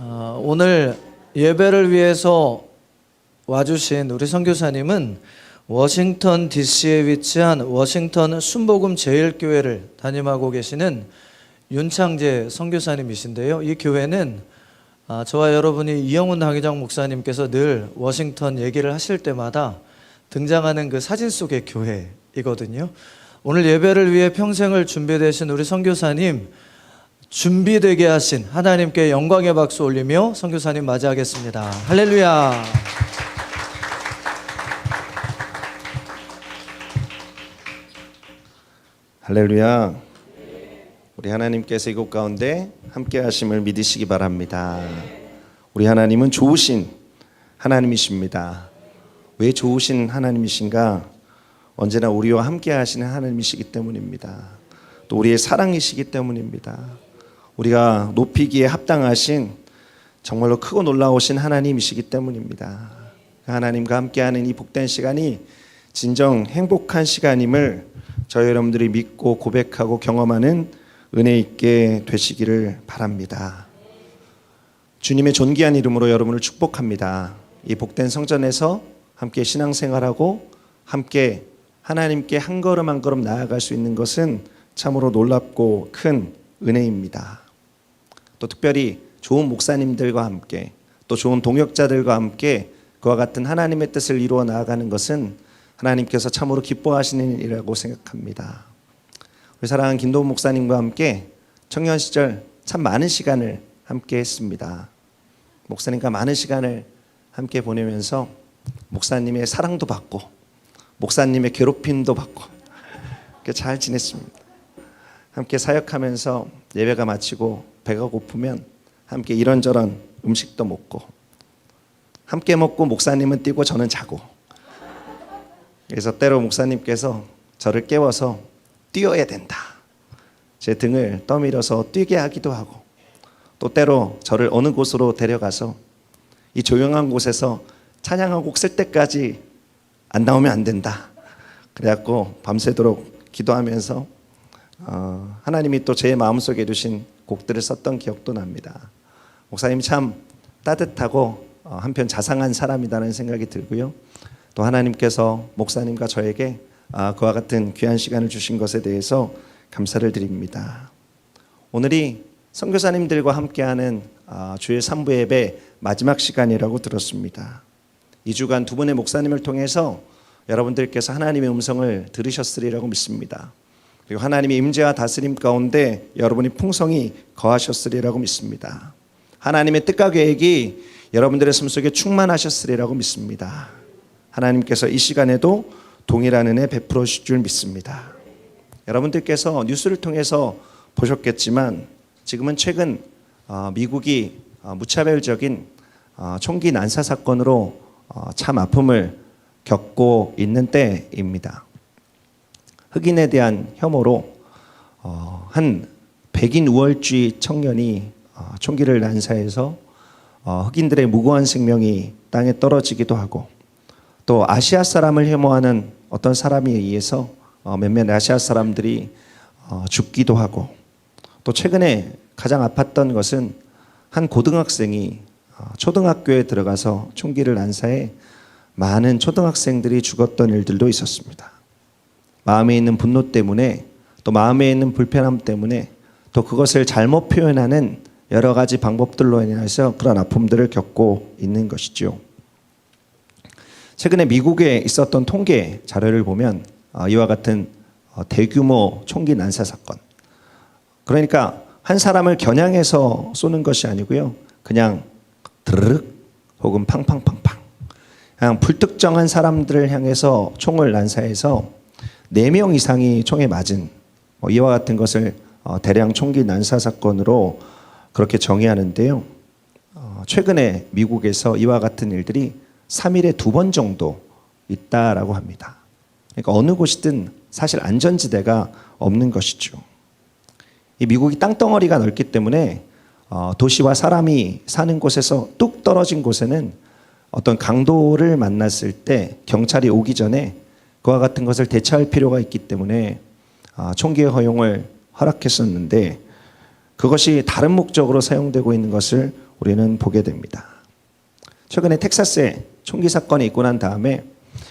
오늘 예배를 위해서 와주신 우리 선교사님은 워싱턴 DC에 위치한 워싱턴 순복음 제일교회를 담임하고 계시는 윤창재 선교사님이신데요. 이 교회는 저와 여러분이 이영훈 당회장 목사님께서 늘 워싱턴 얘기를 하실 때마다 등장하는 그 사진 속의 교회이거든요. 오늘 예배를 위해 평생을 준비되신 우리 선교사님, 준비되게 하신 하나님께 영광의 박수 올리며 선교사님 맞이하겠습니다. 할렐루야. 할렐루야. 우리 하나님께서 이곳 가운데 함께 하심을 믿으시기 바랍니다. 우리 하나님은 좋으신 하나님이십니다. 왜 좋으신 하나님이신가? 언제나 우리와 함께 하시는 하나님이시기 때문입니다. 또 우리의 사랑이시기 때문입니다. 우리가 높이기에 합당하신 정말로 크고 놀라우신 하나님이시기 때문입니다. 하나님과 함께하는 이 복된 시간이 진정 행복한 시간임을 저희 여러분들이 믿고 고백하고 경험하는 은혜 있게 되시기를 바랍니다. 주님의 존귀한 이름으로 여러분을 축복합니다. 이 복된 성전에서 함께 신앙생활하고 함께 하나님께 한 걸음 한 걸음 나아갈 수 있는 것은 참으로 놀랍고 큰 은혜입니다. 또 특별히 좋은 목사님들과 함께 또 좋은 동역자들과 함께 그와 같은 하나님의 뜻을 이루어 나아가는 것은 하나님께서 참으로 기뻐하시는 일이라고 생각합니다. 우리 사랑하는 김도훈 목사님과 함께 청년 시절 참 많은 시간을 함께 했습니다. 목사님과 많은 시간을 함께 보내면서 목사님의 사랑도 받고 목사님의 괴롭힘도 받고 잘 지냈습니다. 함께 사역하면서 예배가 마치고 배가 고프면 함께 이런저런 음식도 먹고 함께 먹고 목사님은 뛰고 저는 자고, 그래서 때로 목사님께서 저를 깨워서 뛰어야 된다, 제 등을 떠밀어서 뛰게 하기도 하고, 또 때로 저를 어느 곳으로 데려가서 이 조용한 곳에서 찬양 한 곡 쓸 때까지 안 나오면 안 된다, 그래갖고 밤새도록 기도하면서 하나님이 또 제 마음속에 두신 곡들을 썼던 기억도 납니다. 목사님이 참 따뜻하고 한편 자상한 사람이라는 생각이 들고요. 또 하나님께서 목사님과 저에게 그와 같은 귀한 시간을 주신 것에 대해서 감사를 드립니다. 오늘이 선교사님들과 함께하는 주일 3부 예배 마지막 시간이라고 들었습니다. 2주간 두 분의 목사님을 통해서 여러분들께서 하나님의 음성을 들으셨으리라고 믿습니다. 그리고 하나님의 임재와 다스림 가운데 여러분이 풍성히 거하셨으리라고 믿습니다. 하나님의 뜻과 계획이 여러분들의 삶 속에 충만하셨으리라고 믿습니다. 하나님께서 이 시간에도 동일한 은혜 베풀어 주실 줄 믿습니다. 여러분들께서 뉴스를 통해서 보셨겠지만 지금은 최근 미국이 무차별적인 총기 난사 사건으로 참 아픔을 겪고 있는 때입니다. 흑인에 대한 혐오로 한 백인 우월주의 청년이 총기를 난사해서 흑인들의 무고한 생명이 땅에 떨어지기도 하고, 또 아시아 사람을 혐오하는 어떤 사람에 의해서 몇몇 아시아 사람들이 죽기도 하고, 또 최근에 가장 아팠던 것은 한 고등학생이 초등학교에 들어가서 총기를 난사해 많은 초등학생들이 죽었던 일들도 있었습니다. 마음에 있는 분노 때문에, 또 마음에 있는 불편함 때문에, 또 그것을 잘못 표현하는 여러 가지 방법들로 인해서 그런 아픔들을 겪고 있는 것이죠. 최근에 미국에 있었던 통계 자료를 보면 이와 같은 대규모 총기 난사 사건, 그러니까 한 사람을 겨냥해서 쏘는 것이 아니고요, 그냥 드르륵 혹은 팡팡팡팡, 그냥 불특정한 사람들을 향해서 총을 난사해서 4명 이상이 총에 맞은 이와 같은 것을 대량 총기 난사 사건으로 그렇게 정의하는데요. 최근에 미국에서 이와 같은 일들이 3일에 2번 정도 있다라고 합니다. 그러니까 어느 곳이든 사실 안전지대가 없는 것이죠. 이 미국이 땅덩어리가 넓기 때문에 도시와 사람이 사는 곳에서 뚝 떨어진 곳에는 어떤 강도를 만났을 때 경찰이 오기 전에 그와 같은 것을 대처할 필요가 있기 때문에 총기의 허용을 허락했었는데, 그것이 다른 목적으로 사용되고 있는 것을 우리는 보게 됩니다. 최근에 텍사스에 총기 사건이 있고 난 다음에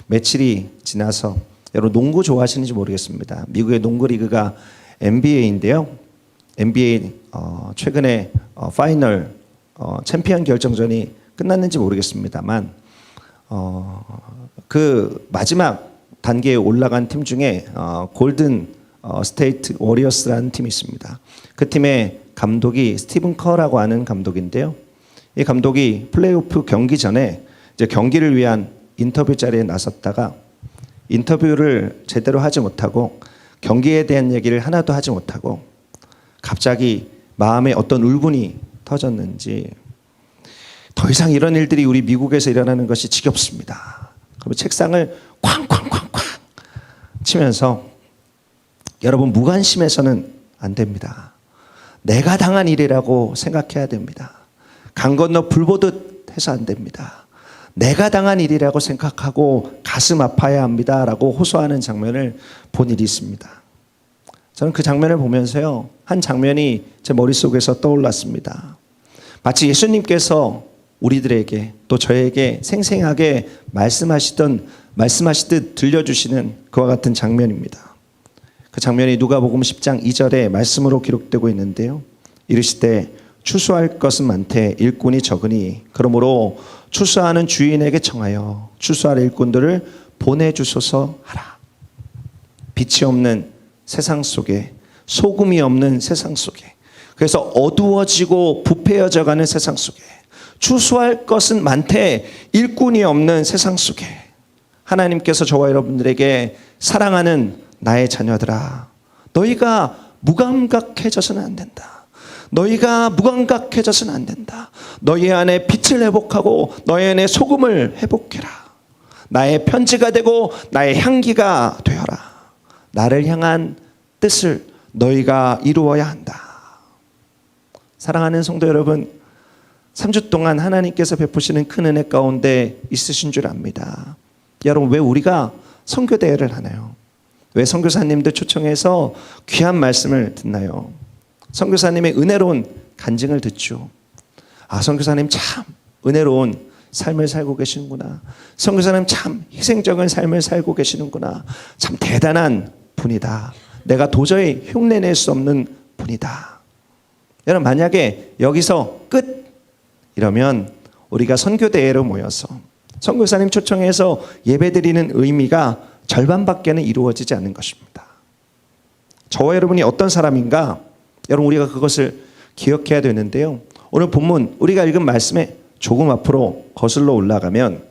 며칠이 지나서 여러분 농구 좋아하시는지 모르겠습니다. 미국의 농구 리그가 NBA인데요. NBA 최근에 파이널 챔피언 결정전이 끝났는지 모르겠습니다만 그 마지막 단계에 올라간 팀 중에 골든 스테이트 워리어스라는 팀이 있습니다. 그 팀의 감독이 스티븐 커라고 하는 감독인데요. 이 감독이 플레이오프 경기 전에 이제 경기를 위한 인터뷰 자리에 나섰다가 인터뷰를 제대로 하지 못하고 경기에 대한 얘기를 하나도 하지 못하고 갑자기 마음에 어떤 울분이 터졌는지 더 이상 이런 일들이 우리 미국에서 일어나는 것이 지겹습니다. 그리고 책상을 쾅쾅쾅쾅 치면서 여러분 무관심해서는 안 됩니다. 내가 당한 일이라고 생각해야 됩니다. 강 건너 불 보듯 해서 안 됩니다. 내가 당한 일이라고 생각하고 가슴 아파야 합니다라고 호소하는 장면을 본 일이 있습니다. 저는 그 장면을 보면서요, 한 장면이 제 머릿속에서 떠올랐습니다. 마치 예수님께서 우리들에게 또 저에게 생생하게 말씀하시듯 들려주시는 그와 같은 장면입니다. 그 장면이 누가복음 10장 2절의 말씀으로 기록되고 있는데요. 이르시되 추수할 것은 많되 일꾼이 적으니 그러므로 추수하는 주인에게 청하여 추수할 일꾼들을 보내주소서 하라. 빛이 없는 세상 속에, 소금이 없는 세상 속에, 그래서 어두워지고 부패해져가는 세상 속에, 추수할 것은 많되 일꾼이 없는 세상 속에 하나님께서 저와 여러분들에게 사랑하는 나의 자녀들아, 너희가 무감각해져서는 안 된다. 너희가 무감각해져서는 안 된다. 너희 안에 빛을 회복하고 너희 안에 소금을 회복해라. 나의 편지가 되고 나의 향기가 되어라. 나를 향한 뜻을 너희가 이루어야 한다. 사랑하는 성도 여러분, 3주 동안 하나님께서 베푸시는 큰 은혜 가운데 있으신 줄 압니다. 여러분, 왜 우리가 선교대회를 하나요? 왜 선교사님들 초청해서 귀한 말씀을 듣나요? 선교사님의 은혜로운 간증을 듣죠. 아, 선교사님 참 은혜로운 삶을 살고 계시는구나. 선교사님 참 희생적인 삶을 살고 계시는구나. 참 대단한 분이다. 내가 도저히 흉내낼 수 없는 분이다. 여러분, 만약에 여기서 끝 이러면 우리가 선교대회로 모여서 선교사님 초청해서 예배드리는 의미가 절반밖에는 이루어지지 않는 것입니다. 저와 여러분이 어떤 사람인가, 여러분 우리가 그것을 기억해야 되는데요. 오늘 본문 우리가 읽은 말씀에 조금 앞으로 거슬러 올라가면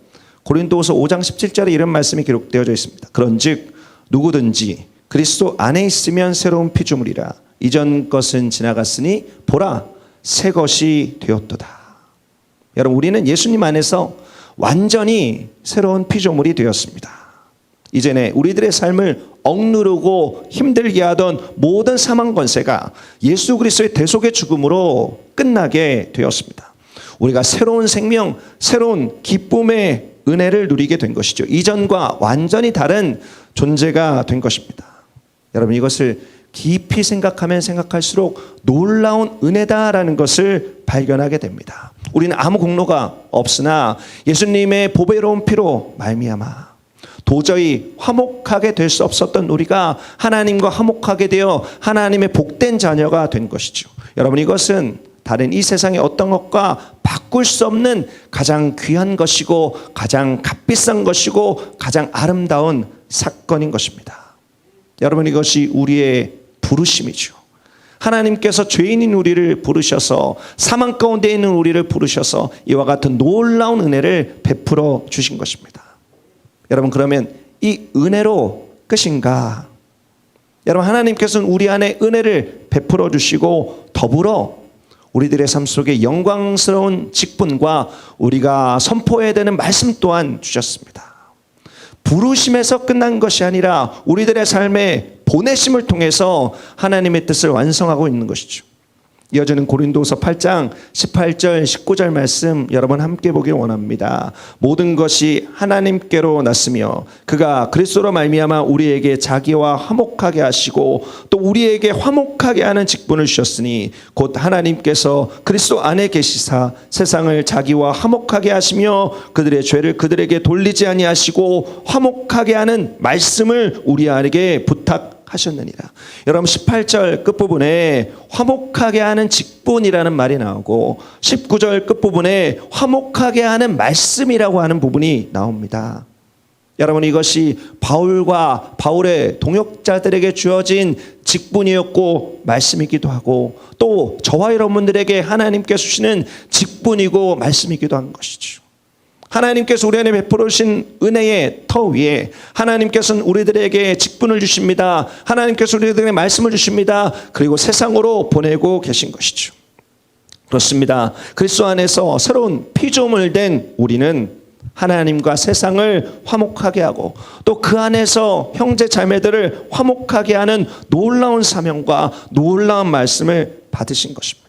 고린도후서 5장 17절에 이런 말씀이 기록되어져 있습니다. 그런즉 누구든지 그리스도 안에 있으면 새로운 피조물이라. 이전 것은 지나갔으니 보라 새 것이 되었도다. 여러분, 우리는 예수님 안에서 완전히 새로운 피조물이 되었습니다. 이전에 우리들의 삶을 억누르고 힘들게 하던 모든 사망 권세가 예수 그리스도의 대속의 죽음으로 끝나게 되었습니다. 우리가 새로운 생명, 새로운 기쁨의 은혜를 누리게 된 것이죠. 이전과 완전히 다른 존재가 된 것입니다. 여러분, 이것을 깊이 생각하면 생각할수록 놀라운 은혜다라는 것을 발견하게 됩니다. 우리는 아무 공로가 없으나 예수님의 보배로운 피로 말미암아 도저히 화목하게 될 수 없었던 우리가 하나님과 화목하게 되어 하나님의 복된 자녀가 된 것이죠. 여러분, 이것은 다른 이 세상의 어떤 것과 바꿀 수 없는 가장 귀한 것이고 가장 값비싼 것이고 가장 아름다운 사건인 것입니다. 여러분, 이것이 우리의 부르심이죠. 하나님께서 죄인인 우리를 부르셔서 사망 가운데 있는 우리를 부르셔서 이와 같은 놀라운 은혜를 베풀어 주신 것입니다. 여러분, 그러면 이 은혜로 끝인가? 여러분, 하나님께서는 우리 안에 은혜를 베풀어 주시고 더불어 우리들의 삶 속에 영광스러운 직분과 우리가 선포해야 되는 말씀 또한 주셨습니다. 부르심에서 끝난 것이 아니라 우리들의 삶에 보내심을 통해서 하나님의 뜻을 완성하고 있는 것이죠. 이어지는 고린도서 8장 18절 19절 말씀 여러분 함께 보길 원합니다. 모든 것이 하나님께로 났으며 그가 그리스도로 말미암아 우리에게 자기와 화목하게 하시고 또 우리에게 화목하게 하는 직분을 주셨으니 곧 하나님께서 그리스도 안에 계시사 세상을 자기와 화목하게 하시며 그들의 죄를 그들에게 돌리지 아니하시고 화목하게 하는 말씀을 우리에게 부탁하셨느니라. 여러분 18절 끝부분에 화목하게 하는 직분이라는 말이 나오고 19절 끝부분에 화목하게 하는 말씀이라고 하는 부분이 나옵니다. 여러분 이것이 바울과 바울의 동역자들에게 주어진 직분이었고 말씀이기도 하고 또 저와 여러분들에게 하나님께서 주시는 직분이고 말씀이기도 한 것이죠. 하나님께서 우리 안에 베풀어 주신 은혜의 터 위에 하나님께서는 우리들에게 직분을 주십니다. 하나님께서 우리들에게 말씀을 주십니다. 그리고 세상으로 보내고 계신 것이죠. 그렇습니다. 그리스도 안에서 새로운 피조물 된 우리는 하나님과 세상을 화목하게 하고 또 그 안에서 형제 자매들을 화목하게 하는 놀라운 사명과 놀라운 말씀을 받으신 것입니다.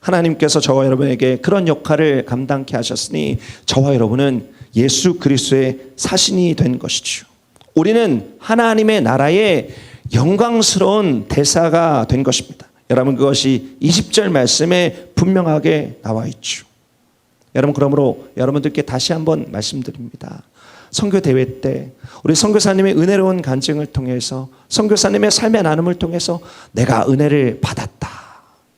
하나님께서 저와 여러분에게 그런 역할을 감당케 하셨으니 저와 여러분은 예수 그리스도의 사신이 된 것이죠. 우리는 하나님의 나라의 영광스러운 대사가 된 것입니다. 여러분 그것이 20절 말씀에 분명하게 나와 있죠. 여러분 그러므로 여러분들께 다시 한번 말씀드립니다. 선교 대회 때 우리 선교사님의 은혜로운 간증을 통해서 선교사님의 삶의 나눔을 통해서 내가 은혜를 받았다.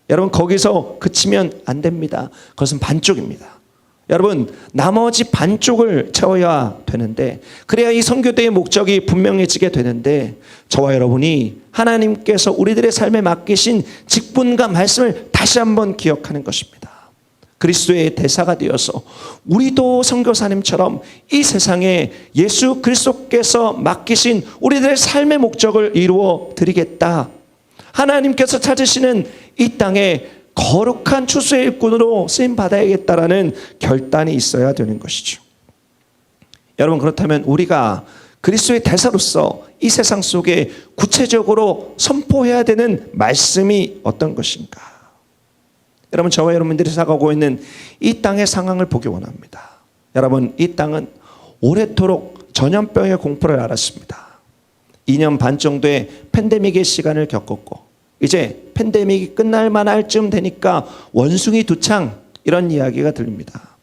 여러분 거기서 그치면 안 됩니다. 그것은 반쪽입니다. 여러분 나머지 반쪽을 채워야 되는데 그래야 이 선교대의 목적이 분명해지게 되는데 저와 여러분이 하나님께서 우리들의 삶에 맡기신 직분과 말씀을 다시 한번 기억하는 것입니다. 그리스도의 대사가 되어서 우리도 선교사님처럼 이 세상에 예수 그리스도께서 맡기신 우리들의 삶의 목적을 이루어 드리겠다. 하나님께서 찾으시는 이 땅에 거룩한 추수의 일꾼으로 쓰임 받아야겠다라는 결단이 있어야 되는 것이죠. 여러분 그렇다면 우리가 그리스도의 대사로서 이 세상 속에 구체적으로 선포해야 되는 말씀이 어떤 것인가? 여러분 저와 여러분들이 살아가고 있는 이 땅의 상황을 보기 원합니다. 여러분 이 땅은 오래도록 전염병의 공포를 알았습니다. 2년 반 정도의 팬데믹의 시간을 겪었고 이제 팬데믹이 끝날 만할 쯤 되니까 원숭이 두창 이런 이야기가 들립니다.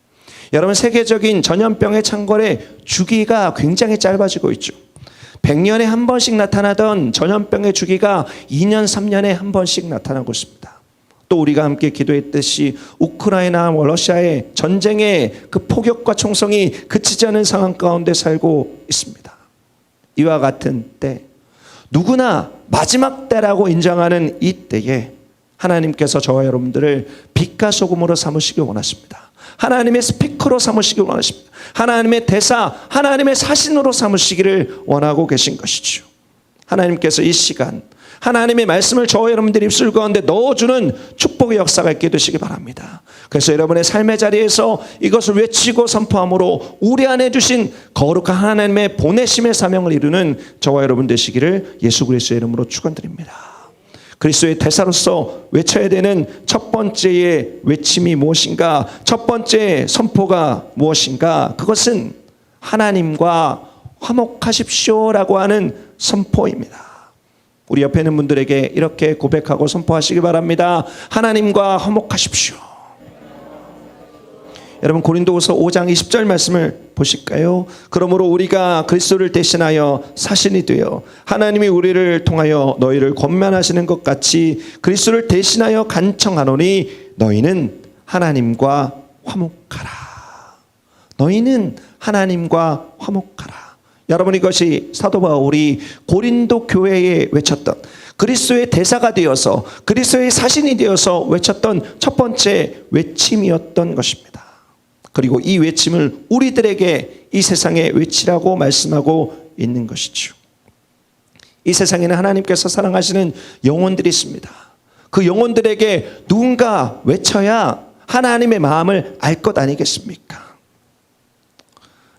여러분 세계적인 전염병의 창궐의 주기가 굉장히 짧아지고 있죠. 100년에 한 번씩 나타나던 전염병의 주기가 2년 3년에 한 번씩 나타나고 있습니다. 또 우리가 함께 기도했듯이 우크라이나와 러시아의 전쟁의 그 폭격과 총성이 그치지 않은 상황 가운데 살고 있습니다. 이와 같은 때 누구나 마지막 때라고 인정하는 이 때에 하나님께서 저와 여러분들을 빛과 소금으로 삼으시길 원하십니다. 하나님의 스피커로 삼으시길 원하십니다. 하나님의 대사, 하나님의 사신으로 삼으시기를 원하고 계신 것이죠. 하나님께서 이 시간 하나님의 말씀을 저와 여러분들의 입술 가운데 넣어주는 축복의 역사가 있게 되시기 바랍니다. 그래서 여러분의 삶의 자리에서 이것을 외치고 선포함으로 우리 안에 주신 거룩한 하나님의 보내심의 사명을 이루는 저와 여러분 되시기를 예수 그리스도의 이름으로 축원드립니다. 그리스도의 대사로서 외쳐야 되는 첫 번째의 외침이 무엇인가? 첫 번째 선포가 무엇인가? 그것은 하나님과 화목하십시오라고 하는 선포입니다. 우리 옆에 있는 분들에게 이렇게 고백하고 선포하시기 바랍니다. 하나님과 화목하십시오. 여러분 고린도후서 5장 20절 말씀을 보실까요? 그러므로 우리가 그리스도를 대신하여 사신이 되어 하나님이 우리를 통하여 너희를 권면하시는 것 같이 그리스도를 대신하여 간청하노니 너희는 하나님과 화목하라. 너희는 하나님과 화목하라. 여러분 이것이 사도 바울이 고린도 교회에 외쳤던 그리스도의 대사가 되어서 그리스도의 사신이 되어서 외쳤던 첫 번째 외침이었던 것입니다. 그리고 이 외침을 우리들에게 이 세상에 외치라고 말씀하고 있는 것이죠. 이 세상에는 하나님께서 사랑하시는 영혼들이 있습니다. 그 영혼들에게 누군가 외쳐야 하나님의 마음을 알 것 아니겠습니까?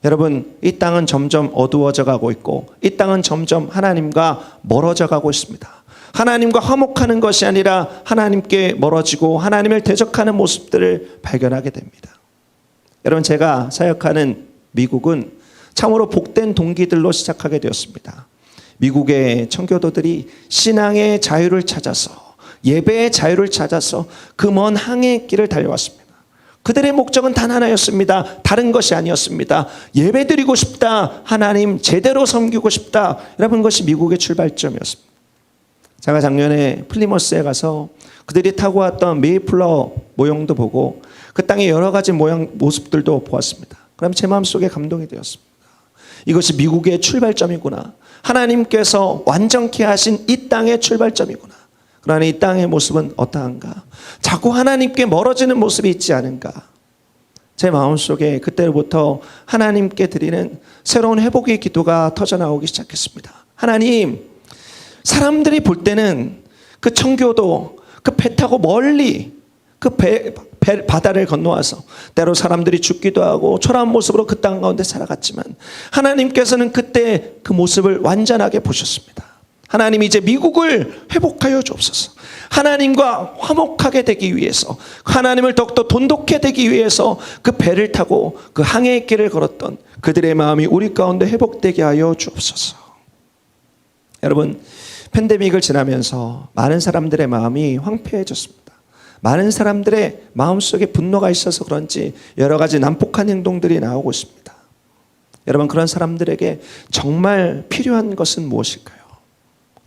여러분 이 땅은 점점 어두워져 가고 있고 이 땅은 점점 하나님과 멀어져 가고 있습니다. 하나님과 화목하는 것이 아니라 하나님께 멀어지고 하나님을 대적하는 모습들을 발견하게 됩니다. 여러분, 제가 사역하는 미국은 참으로 복된 동기들로 시작하게 되었습니다. 미국의 청교도들이 신앙의 자유를 찾아서, 예배의 자유를 찾아서 그 먼 항해의 길을 달려왔습니다. 그들의 목적은 단 하나였습니다. 다른 것이 아니었습니다. 예배드리고 싶다, 하나님 제대로 섬기고 싶다, 여러분, 것이 미국의 출발점이었습니다. 제가 작년에 플리머스에 가서 그들이 타고 왔던 메이플라워 모형도 보고 그 땅의 여러 가지 모양 모습들도 보았습니다. 그럼 제 마음속에 감동이 되었습니다. 이것이 미국의 출발점이구나. 하나님께서 완전케 하신 이 땅의 출발점이구나. 그러나 이 땅의 모습은 어떠한가? 자꾸 하나님께 멀어지는 모습이 있지 않은가? 제 마음속에 그때부터 하나님께 드리는 새로운 회복의 기도가 터져나오기 시작했습니다. 하나님, 사람들이 볼 때는 그 청교도 그 배 타고 멀리 그 바다를 건너와서 때로 사람들이 죽기도 하고 초라한 모습으로 그 땅 가운데 살아갔지만 하나님께서는 그때 그 모습을 완전하게 보셨습니다. 하나님, 이제 미국을 회복하여 주옵소서. 하나님과 화목하게 되기 위해서, 하나님을 더욱더 돈독해 되기 위해서 그 배를 타고 그 항해의 길을 걸었던 그들의 마음이 우리 가운데 회복되게 하여 주옵소서. 여러분, 팬데믹을 지나면서 많은 사람들의 마음이 황폐해졌습니다. 많은 사람들의 마음속에 분노가 있어서 그런지 여러 가지 난폭한 행동들이 나오고 있습니다. 여러분, 그런 사람들에게 정말 필요한 것은 무엇일까요?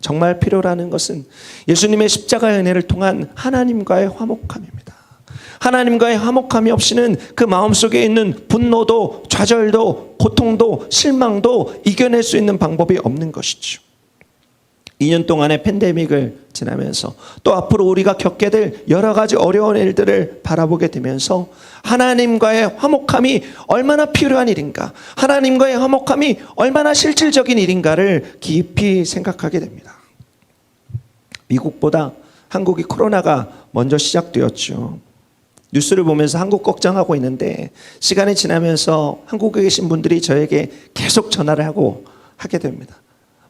정말 필요라는 것은 예수님의 십자가의 은혜를 통한 하나님과의 화목함입니다. 하나님과의 화목함이 없이는 그 마음속에 있는 분노도 좌절도 고통도 실망도 이겨낼 수 있는 방법이 없는 것이죠. 2년 동안의 팬데믹을 지나면서 또 앞으로 우리가 겪게 될 여러 가지 어려운 일들을 바라보게 되면서 하나님과의 화목함이 얼마나 필요한 일인가, 하나님과의 화목함이 얼마나 실질적인 일인가를 깊이 생각하게 됩니다. 미국보다 한국이 코로나가 먼저 시작되었죠. 뉴스를 보면서 한국 걱정하고 있는데 시간이 지나면서 한국에 계신 분들이 저에게 계속 전화를 하게 됩니다.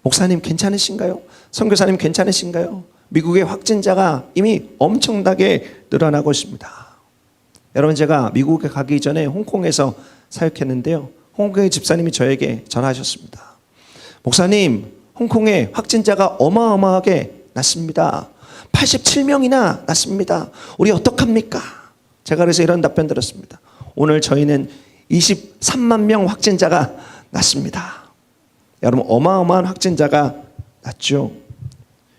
목사님 괜찮으신가요? 선교사님 괜찮으신가요? 미국의 확진자가 이미 엄청나게 늘어나고 있습니다. 여러분, 제가 미국에 가기 전에 홍콩에서 사역했는데요. 홍콩의 집사님이 저에게 전화하셨습니다. 목사님, 홍콩에 확진자가 어마어마하게 났습니다. 87명이나 났습니다. 우리 어떡합니까? 제가 그래서 이런 답변 들었습니다. 오늘 저희는 23만 명 확진자가 났습니다. 여러분, 어마어마한 확진자가 났죠.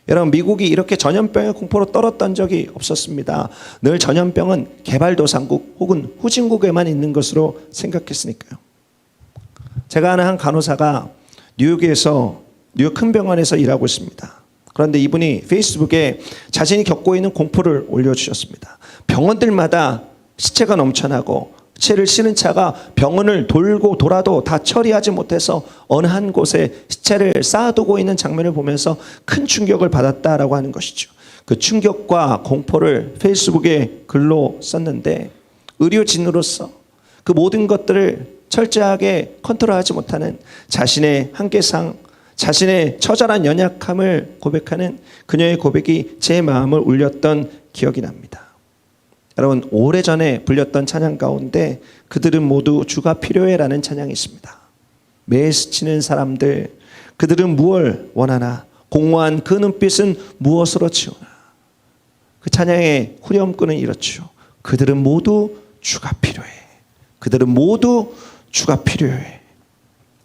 여러분, 미국이 이렇게 전염병의 공포로 떨었던 적이 없었습니다. 늘 전염병은 개발도상국 혹은 후진국에만 있는 것으로 생각했으니까요. 제가 아는 한 간호사가 뉴욕 큰 병원에서 일하고 있습니다. 그런데 이분이 페이스북에 자신이 겪고 있는 공포를 올려주셨습니다. 병원들마다 시체가 넘쳐나고 시체를 싣는 차가 병원을 돌고 돌아도 다 처리하지 못해서 어느 한 곳에 시체를 쌓아두고 있는 장면을 보면서 큰 충격을 받았다라고 하는 것이죠. 그 충격과 공포를 페이스북에 글로 썼는데 의료진으로서 그 모든 것들을 철저하게 컨트롤하지 못하는 자신의 한계상, 자신의 처절한 연약함을 고백하는 그녀의 고백이 제 마음을 울렸던 기억이 납니다. 여러분, 오래전에 불렸던 찬양 가운데 그들은 모두 주가 필요해라는 찬양이 있습니다. 매에 스치는 사람들, 그들은 무엇을 원하나, 공허한 그 눈빛은 무엇으로 채우나. 그 찬양의 후렴구는 이렇죠. 그들은 모두 주가 필요해. 그들은 모두 주가 필요해.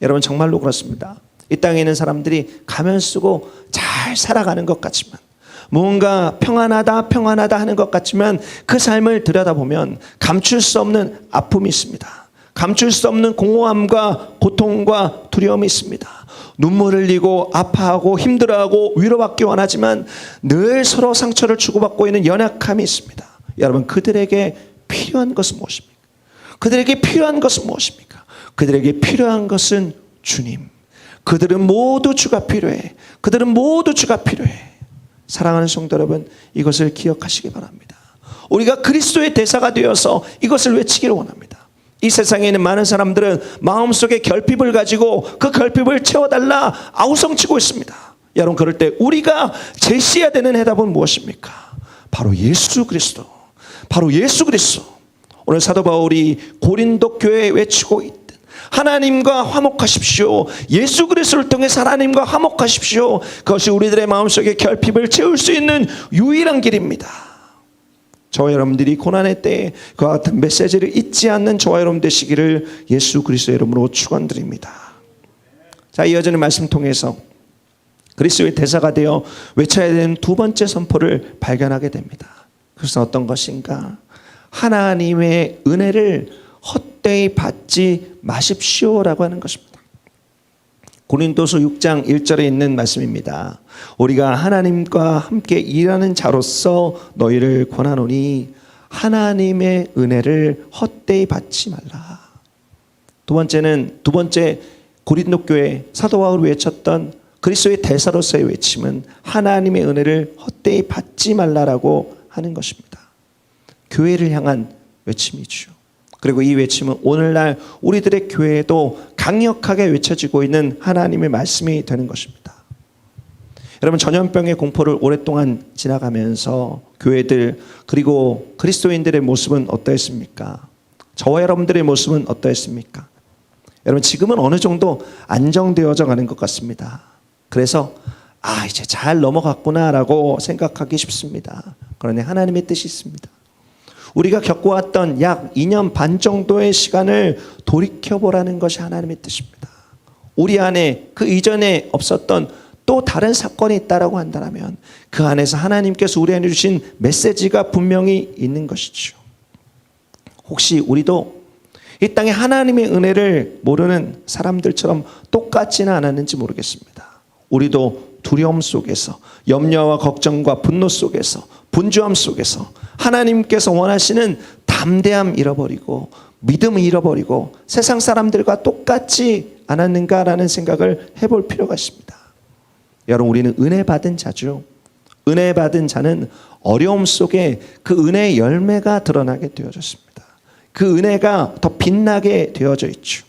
여러분, 정말로 그렇습니다. 이 땅에 있는 사람들이 가면 쓰고 잘 살아가는 것 같지만, 뭔가 평안하다 하는 것 같지만 그 삶을 들여다보면 감출 수 없는 아픔이 있습니다. 감출 수 없는 공허함과 고통과 두려움이 있습니다. 눈물을 흘리고 아파하고 힘들어하고 위로받기 원하지만 늘 서로 상처를 주고받고 있는 연약함이 있습니다. 여러분, 그들에게 필요한 것은 무엇입니까? 그들에게 필요한 것은 무엇입니까? 그들에게 필요한 것은 주님. 그들은 모두 주가 필요해. 그들은 모두 주가 필요해. 사랑하는 성도 여러분, 이것을 기억하시기 바랍니다. 우리가 그리스도의 대사가 되어서 이것을 외치기를 원합니다. 이 세상에 있는 많은 사람들은 마음속에 결핍을 가지고 그 결핍을 채워달라 아우성치고 있습니다. 여러분, 그럴 때 우리가 제시해야 되는 해답은 무엇입니까? 바로 예수 그리스도. 바로 예수 그리스도. 오늘 사도 바울이 고린도 교회에 외치고 있듯 하나님과 화목하십시오. 예수 그리스도를 통해서 하나님과 화목하십시오. 그것이 우리들의 마음속에 결핍을 채울 수 있는 유일한 길입니다. 저와 여러분들이 고난의 때에 그와 같은 메시지를 잊지 않는 저와 여러분 되시기를 예수 그리스도의 이름으로 축원드립니다. 자, 이어지는 말씀 통해서 그리스도의 대사가 되어 외쳐야 되는 두 번째 선포를 발견하게 됩니다. 그것은 어떤 것인가? 하나님의 은혜를 헛되이 받지 마십시오라고 하는 것입니다. 고린도서 6장 1절에 있는 말씀입니다. 우리가 하나님과 함께 일하는 자로서 너희를 권하노니 하나님의 은혜를 헛되이 받지 말라. 두 번째 고린도 교회 사도 바울이 외쳤던 그리스도의 대사로서의 외침은 하나님의 은혜를 헛되이 받지 말라라고 하는 것입니다. 교회를 향한 외침이죠. 그리고 이 외침은 오늘날 우리들의 교회에도 강력하게 외쳐지고 있는 하나님의 말씀이 되는 것입니다. 여러분, 전염병의 공포를 오랫동안 지나가면서 교회들 그리고 그리스도인들의 모습은 어떠했습니까? 저와 여러분들의 모습은 어떠했습니까? 여러분, 지금은 어느 정도 안정되어져 가는 것 같습니다. 그래서 이제 잘 넘어갔구나라고 생각하기 쉽습니다. 그러나 하나님의 뜻이 있습니다. 우리가 겪어왔던 약 2년 반 정도의 시간을 돌이켜보라는 것이 하나님의 뜻입니다. 우리 안에 그 이전에 없었던 또 다른 사건이 있다라고 한다면 그 안에서 하나님께서 우리 안에 주신 메시지가 분명히 있는 것이죠. 혹시 우리도 이 땅에 하나님의 은혜를 모르는 사람들처럼 똑같지는 않았는지 모르겠습니다. 우리도 두려움 속에서, 염려와 걱정과 분노 속에서, 분주함 속에서 하나님께서 원하시는 담대함 잃어버리고 믿음 잃어버리고 세상 사람들과 똑같지 않았는가라는 생각을 해볼 필요가 있습니다. 여러분, 우리는 은혜 받은 자죠. 은혜 받은 자는 어려움 속에 그 은혜의 열매가 드러나게 되어졌습니다. 그 은혜가 더 빛나게 되어져 있죠.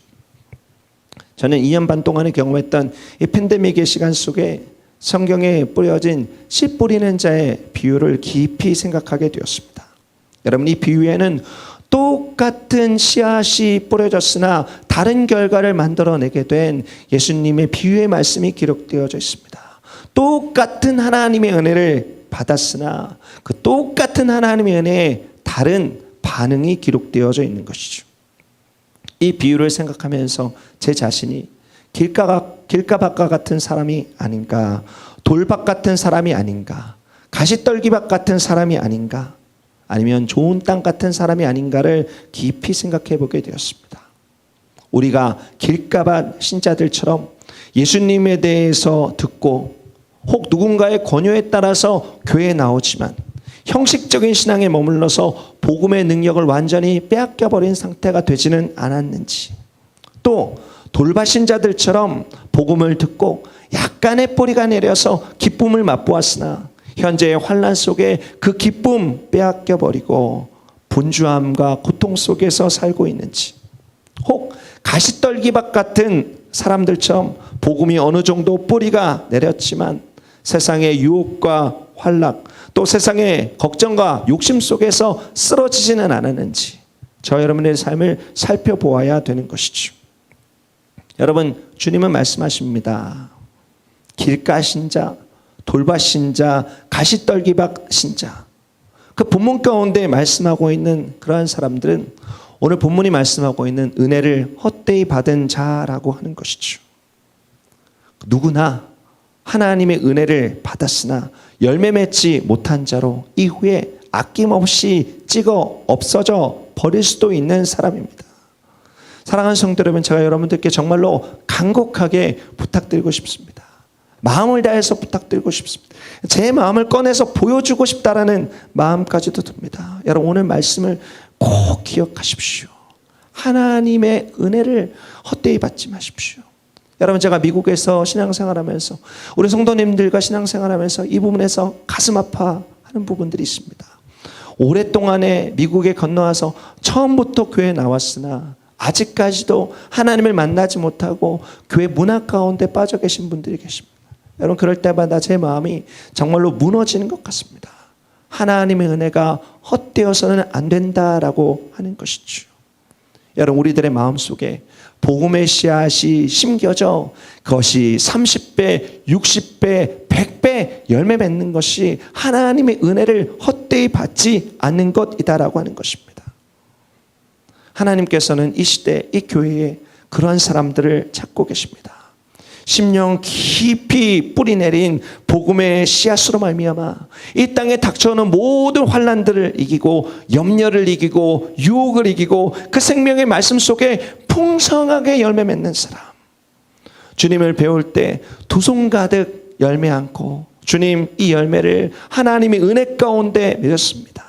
저는 2년 반 동안에 경험했던 이 팬데믹의 시간 속에 성경에 뿌려진 씨 뿌리는 자의 비유를 깊이 생각하게 되었습니다. 여러분, 이 비유에는 똑같은 씨앗이 뿌려졌으나 다른 결과를 만들어내게 된 예수님의 비유의 말씀이 기록되어져 있습니다. 똑같은 하나님의 은혜를 받았으나 그 똑같은 하나님의 은혜에 다른 반응이 기록되어져 있는 것이죠. 이 비유를 생각하면서 제 자신이 길가밭과 같은 사람이 아닌가, 돌밭 같은 사람이 아닌가, 가시떨기밭 같은 사람이 아닌가, 아니면 좋은 땅 같은 사람이 아닌가를 깊이 생각해 보게 되었습니다. 우리가 길가밭 신자들처럼 예수님에 대해서 듣고 혹 누군가의 권유에 따라서 교회에 나오지만 형식적인 신앙에 머물러서 복음의 능력을 완전히 빼앗겨버린 상태가 되지는 않았는지, 또 돌밭 신자들처럼 복음을 듣고 약간의 뿌리가 내려서 기쁨을 맛보았으나 현재의 환난 속에 그 기쁨 빼앗겨버리고 분주함과 고통 속에서 살고 있는지, 혹 가시떨기밭 같은 사람들처럼 복음이 어느 정도 뿌리가 내렸지만 세상의 유혹과 환락, 또 세상의 걱정과 욕심 속에서 쓰러지지는 않았는지 저 여러분의 삶을 살펴보아야 되는 것이죠. 여러분, 주님은 말씀하십니다. 길가 신자, 돌밭 신자, 가시떨기밭 신자. 그 본문 가운데 말씀하고 있는 그러한 사람들은 오늘 본문이 말씀하고 있는 은혜를 헛되이 받은 자라고 하는 것이죠. 누구나 하나님의 은혜를 받았으나 열매 맺지 못한 자로 이후에 아낌없이 찍어 없어져 버릴 수도 있는 사람입니다. 사랑하는 성도 여러분, 제가 여러분들께 정말로 간곡하게 부탁드리고 싶습니다. 마음을 다해서 부탁드리고 싶습니다. 제 마음을 꺼내서 보여주고 싶다라는 마음까지도 듭니다. 여러분, 오늘 말씀을 꼭 기억하십시오. 하나님의 은혜를 헛되이 받지 마십시오. 여러분, 제가 미국에서 신앙생활하면서 우리 성도님들과 신앙생활하면서 이 부분에서 가슴 아파하는 부분들이 있습니다. 오랫동안에 미국에 건너와서 처음부터 교회에 나왔으나 아직까지도 하나님을 만나지 못하고 교회 문화 가운데 빠져 계신 분들이 계십니다. 여러분 그럴 때마다 제 마음이 정말로 무너지는 것 같습니다. 하나님의 은혜가 헛되어서는 안 된다라고 하는 것이죠. 여러분 우리들의 마음속에 복음의 씨앗이 심겨져 그것이 30배, 60배, 100배 열매 맺는 것이 하나님의 은혜를 헛되이 받지 않는 것이다라고 하는 것입니다. 하나님께서는 이 시대, 이 교회에 그러한 사람들을 찾고 계십니다. 심령 깊이 뿌리내린 복음의 씨앗으로 말미암아 이 땅에 닥쳐오는 모든 환난들을 이기고 염려를 이기고 유혹을 이기고 그 생명의 말씀 속에 풍성하게 열매 맺는 사람. 주님을 배울 때 두 손 가득 열매 안고 주님 이 열매를 하나님의 은혜 가운데 맺었습니다.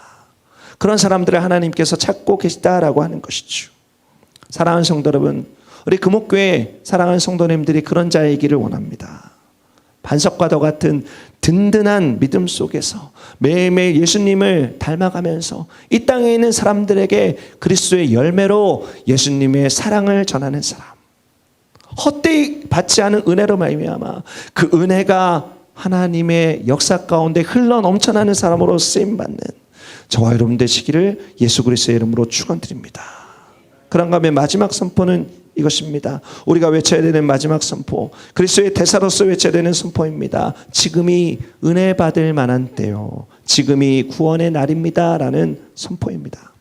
그런 사람들을 하나님께서 찾고 계시다라고 하는 것이죠. 사랑하는 성도 여러분, 우리 금옥교회 사랑하는 성도님들이 그런 자이기를 원합니다. 반석과도 같은 든든한 믿음 속에서 매일매일 예수님을 닮아가면서 이 땅에 있는 사람들에게 그리스도의 열매로 예수님의 사랑을 전하는 사람. 헛되이 받지 않은 은혜로 말미암아 그 은혜가 하나님의 역사 가운데 흘러 넘쳐나는 사람으로 쓰임받는 저와 여러분 되시기를 예수 그리스도의 이름으로 축원드립니다. 그런가 하면 마지막 선포는 이것입니다. 우리가 외쳐야 되는 마지막 선포, 그리스도의 대사로서 외쳐야 되는 선포입니다. 지금이 은혜 받을 만한 때요, 지금이 구원의 날입니다 라는 선포입니다.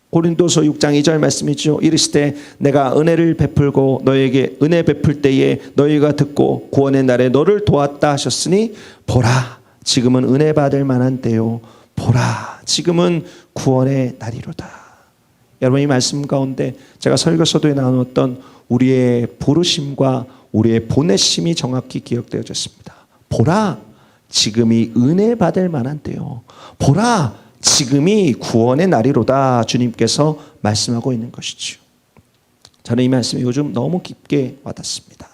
고린도서 6장 2절 말씀이죠. 이르시되 내가 은혜를 베풀고 너에게 은혜 베풀 때에 너희가 듣고 구원의 날에 너를 도왔다 하셨으니 보라 지금은 은혜 받을 만한 때요, 보라 지금은 구원의 날이로다. 여러분 이 말씀 가운데 제가 설교서도에 나눴던 우리의 부르심과 우리의 보내심이 정확히 기억되어졌습니다. 보라 지금이 은혜 받을 만한 때요, 보라 지금이 구원의 날이로다 주님께서 말씀하고 있는 것이죠. 저는 이 말씀이 요즘 너무 깊게 와닿습니다.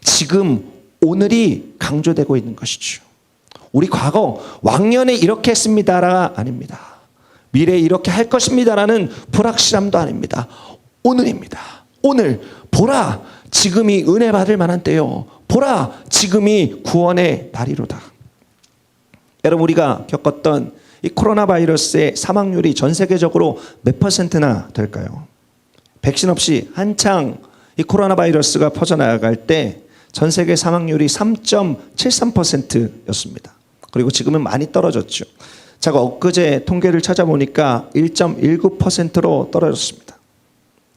지금 오늘이 강조되고 있는 것이죠. 우리 과거 왕년에 이렇게 했습니다가 아닙니다. 미래에 이렇게 할 것입니다라는 불확실함도 아닙니다. 오늘입니다. 오늘 보라 지금이 은혜 받을 만한 때요, 보라 지금이 구원의 날이로다. 여러분 우리가 겪었던 이 코로나 바이러스의 사망률이 전 세계적으로 몇 퍼센트나 될까요? 백신 없이 한창 이 코로나 바이러스가 퍼져나갈 때 전 세계 사망률이 3.73%였습니다. 그리고 지금은 많이 떨어졌죠. 제가 엊그제 통계를 찾아보니까 1.19%로 떨어졌습니다.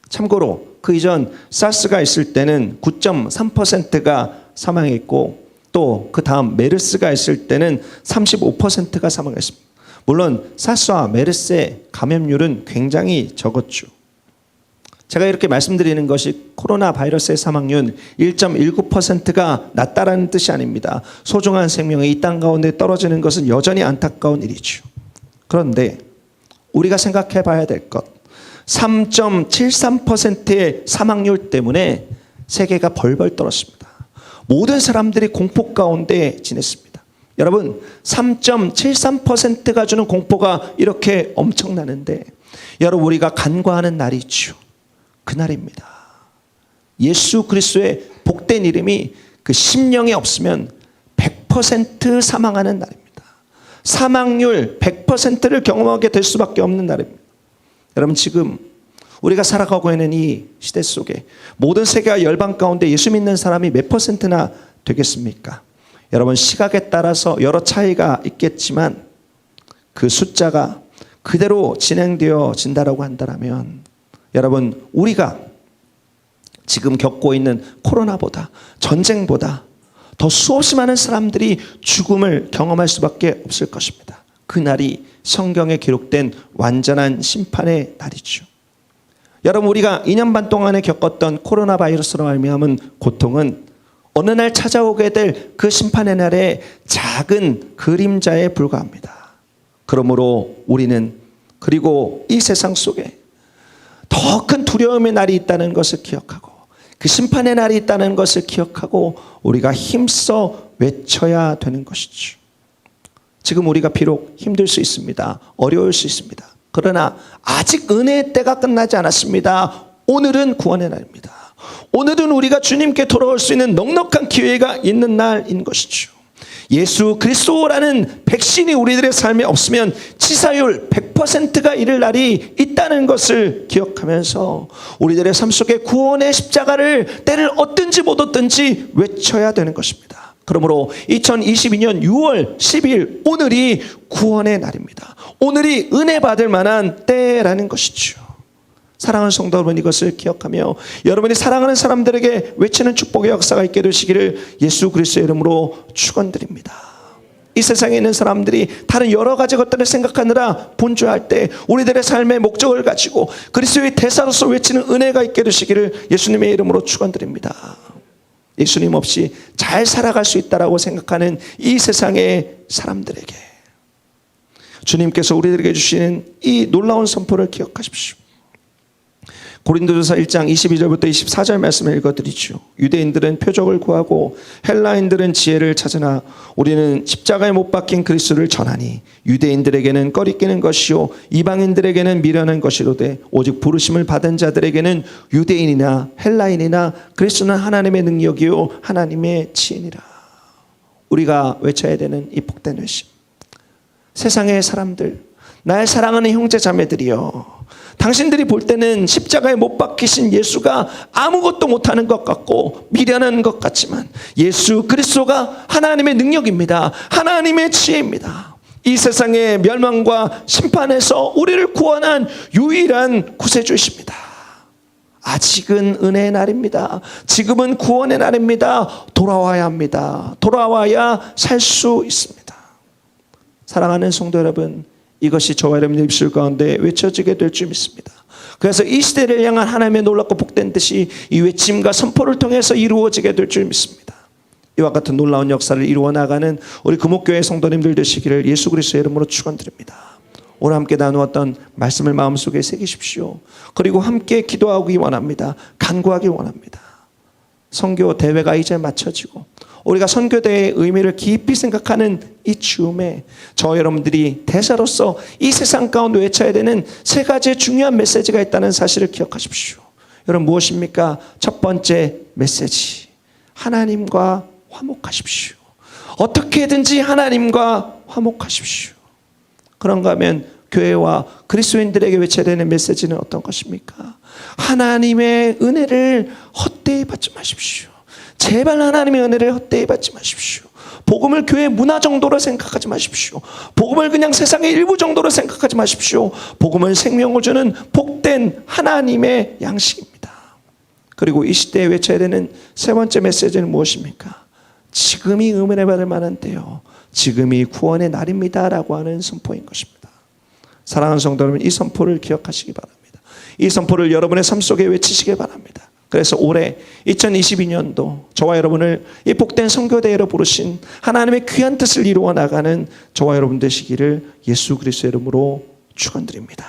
참고로 그 이전 사스가 있을 때는 9.3%가 사망했고 또 그 다음 메르스가 있을 때는 35%가 사망했습니다. 물론 사스와 메르스의 감염률은 굉장히 적었죠. 제가 이렇게 말씀드리는 것이 코로나 바이러스의 사망률 1.19%가 낮다라는 뜻이 아닙니다. 소중한 생명이 이 땅 가운데 떨어지는 것은 여전히 안타까운 일이죠. 그런데 우리가 생각해 봐야 될 것, 3.73%의 사망률 때문에 세계가 벌벌 떨었습니다. 모든 사람들이 공포 가운데 지냈습니다. 여러분 3.73%가 주는 공포가 이렇게 엄청나는데 여러분 우리가 간과하는 날이 있죠. 그날입니다. 예수 그리스도의 복된 이름이 그 심령에 없으면 100% 사망하는 날입니다. 사망률 100%를 경험하게 될 수밖에 없는 날입니다. 여러분 지금 우리가 살아가고 있는 이 시대 속에 모든 세계와 열방 가운데 예수 믿는 사람이 몇 퍼센트나 되겠습니까? 여러분 시각에 따라서 여러 차이가 있겠지만 그 숫자가 그대로 진행되어진다라고 한다면 여러분 우리가 지금 겪고 있는 코로나보다 전쟁보다 더 수없이 많은 사람들이 죽음을 경험할 수밖에 없을 것입니다. 그날이 성경에 기록된 완전한 심판의 날이죠. 여러분 우리가 2년 반 동안에 겪었던 코로나 바이러스로 말미암은 고통은 어느 날 찾아오게 될 그 심판의 날의 작은 그림자에 불과합니다. 그러므로 우리는 그리고 이 세상 속에 더 큰 두려움의 날이 있다는 것을 기억하고 그 심판의 날이 있다는 것을 기억하고 우리가 힘써 외쳐야 되는 것이죠. 지금 우리가 비록 힘들 수 있습니다. 어려울 수 있습니다. 그러나 아직 은혜의 때가 끝나지 않았습니다. 오늘은 구원의 날입니다. 오늘은 우리가 주님께 돌아올 수 있는 넉넉한 기회가 있는 날인 것이죠. 예수 그리스도라는 백신이 우리들의 삶에 없으면 치사율 100%가 이를 날이 있다는 것을 기억하면서 우리들의 삶 속에 구원의 십자가를 때를 얻든지 못 얻든지 외쳐야 되는 것입니다. 그러므로 2022년 6월 10일 오늘이 구원의 날입니다. 오늘이 은혜 받을 만한 때라는 것이죠. 사랑하는 성도 여러분, 이것을 기억하며 여러분이 사랑하는 사람들에게 외치는 축복의 역사가 있게 되시기를 예수 그리스도의 이름으로 축원드립니다. 이 세상에 있는 사람들이 다른 여러 가지 것들을 생각하느라 분주할 때 우리들의 삶의 목적을 가지고 그리스도의 대사로서 외치는 은혜가 있게 되시기를 예수님의 이름으로 축원드립니다. 예수님 없이 잘 살아갈 수 있다라고 생각하는 이 세상의 사람들에게 주님께서 우리들에게 주시는 이 놀라운 선포를 기억하십시오. 고린도전서 1장 22절부터 24절 말씀을 읽어드리죠. 유대인들은 표적을 구하고 헬라인들은 지혜를 찾으나 우리는 십자가에 못 박힌 그리스도를 전하니 유대인들에게는 꺼리끼는 것이요 이방인들에게는 미련한 것이로되 오직 부르심을 받은 자들에게는 유대인이나 헬라인이나 그리스도는 하나님의 능력이요 하나님의 지혜니라. 우리가 외쳐야 되는 이 복된 외침. 세상의 사람들, 나의 사랑하는 형제 자매들이여, 당신들이 볼 때는 십자가에 못 박히신 예수가 아무것도 못하는 것 같고 미련한 것 같지만 예수 그리스도가 하나님의 능력입니다. 하나님의 지혜입니다. 이 세상의 멸망과 심판에서 우리를 구원한 유일한 구세주이십니다. 아직은 은혜의 날입니다. 지금은 구원의 날입니다. 돌아와야 합니다. 돌아와야 살 수 있습니다. 사랑하는 성도 여러분, 이것이 저와 여러분의 입술 가운데 외쳐지게 될 줄 믿습니다. 그래서 이 시대를 향한 하나님의 놀랍고 복된 뜻이 이 외침과 선포를 통해서 이루어지게 될 줄 믿습니다. 이와 같은 놀라운 역사를 이루어 나가는 우리 금옥교회 성도님들 되시기를 예수 그리스도의 이름으로 축원드립니다. 오늘 함께 나누었던 말씀을 마음속에 새기십시오. 그리고 함께 기도하기 원합니다. 간구하기 원합니다. 선교 대회가 이제 마쳐지고 우리가 선교대의 의미를 깊이 생각하는 이 즈음에 저 여러분들이 대사로서 이 세상 가운데 외쳐야 되는 세 가지의 중요한 메시지가 있다는 사실을 기억하십시오. 여러분, 무엇입니까? 첫 번째 메시지, 하나님과 화목하십시오. 어떻게든지 하나님과 화목하십시오. 그런가 하면 교회와 그리스도인들에게 외쳐야 되는 메시지는 어떤 것입니까? 하나님의 은혜를 헛되이 받지 마십시오. 제발 하나님의 은혜를 헛되이 받지 마십시오. 복음을 교회 문화 정도로 생각하지 마십시오. 복음을 그냥 세상의 일부 정도로 생각하지 마십시오. 복음은 생명을 주는 복된 하나님의 양식입니다. 그리고 이 시대에 외쳐야 되는 세 번째 메시지는 무엇입니까? 지금이 은혜 받을 만한 때요, 지금이 구원의 날입니다 라고 하는 선포인 것입니다. 사랑하는 성도 여러분, 이 선포를 기억하시기 바랍니다. 이 선포를 여러분의 삶 속에 외치시기 바랍니다. 그래서 올해 2022년도 저와 여러분을 이 복된 선교대회로 부르신 하나님의 귀한 뜻을 이루어 나가는 저와 여러분 되시기를 예수 그리스도의 이름으로 축원드립니다.